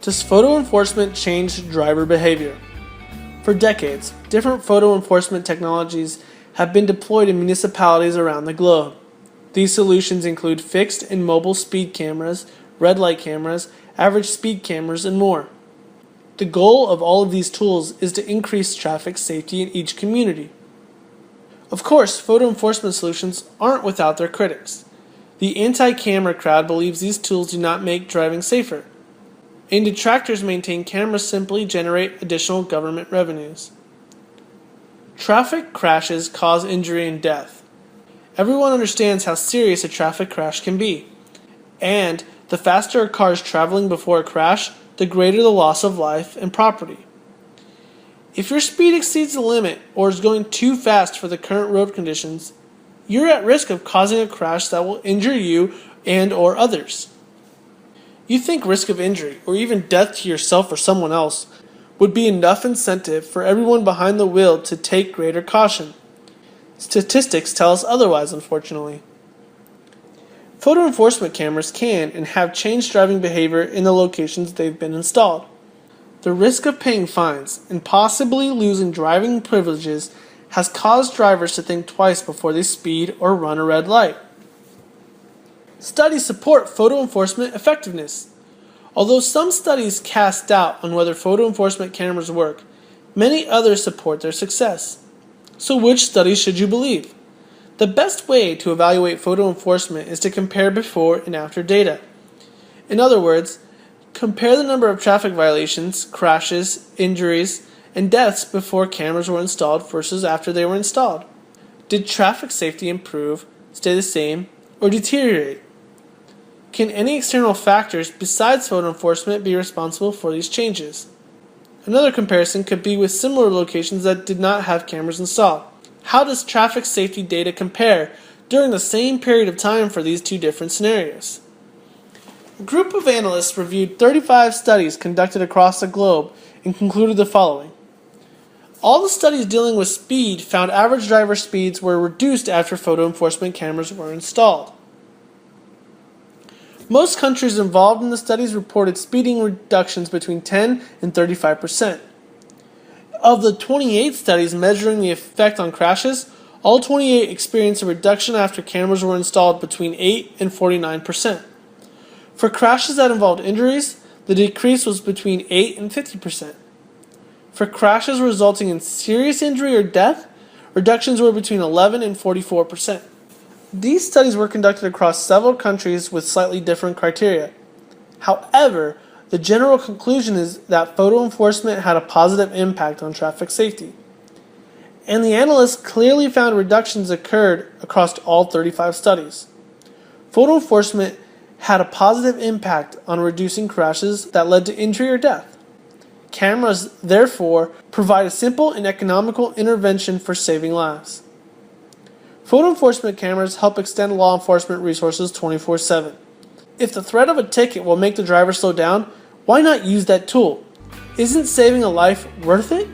Does photo enforcement change driver behavior? For decades, different photo enforcement technologies have been deployed in municipalities around the globe. These solutions include fixed and mobile speed cameras, red light cameras, average speed cameras, and more. The goal of all of these tools is to increase traffic safety in each community. Of course, photo enforcement solutions aren't without their critics. The anti-camera crowd believes these tools do not make driving safer, and detractors maintain cameras simply generate additional government revenues. Traffic crashes cause injury and death. Everyone understands how serious a traffic crash can be, and the faster a car is traveling before a crash, the greater the loss of life and property. If your speed exceeds the limit or is going too fast for the current road conditions, you're at risk of causing a crash that will injure you and or others. You think risk of injury or even death to yourself or someone else would be enough incentive for everyone behind the wheel to take greater caution. Statistics tell us otherwise, unfortunately. Photo enforcement cameras can and have changed driving behavior in the locations they've been installed. The risk of paying fines and possibly losing driving privileges has caused drivers to think twice before they speed or run a red light. Studies support photo enforcement effectiveness. Although some studies cast doubt on whether photo enforcement cameras work, many others support their success. So which studies should you believe? The best way to evaluate photo enforcement is to compare before and after data. In other words, compare the number of traffic violations, crashes, injuries, and deaths before cameras were installed versus after they were installed. Did traffic safety improve, stay the same, or deteriorate? Can any external factors besides photo enforcement be responsible for these changes? Another comparison could be with similar locations that did not have cameras installed. How does traffic safety data compare during the same period of time for these two different scenarios? A group of analysts reviewed 35 studies conducted across the globe and concluded the following. All the studies dealing with speed found average driver speeds were reduced after photo enforcement cameras were installed. Most countries involved in the studies reported speeding reductions between 10 and 35%. Of the 28 studies measuring the effect on crashes, all 28 experienced a reduction after cameras were installed between 8 and 49%. For crashes that involved injuries, the decrease was between 8 and 50%. For crashes resulting in serious injury or death, reductions were between 11 and 44%. These studies were conducted across several countries with slightly different criteria. However, the general conclusion is that photo enforcement had a positive impact on traffic safety. And the analysts clearly found reductions occurred across all 35 studies. Photo enforcement had a positive impact on reducing crashes that led to injury or death. Cameras, therefore, provide a simple and economical intervention for saving lives. Photo enforcement cameras help extend law enforcement resources 24/7. If the threat of a ticket will make the driver slow down, why not use that tool? Isn't saving a life worth it?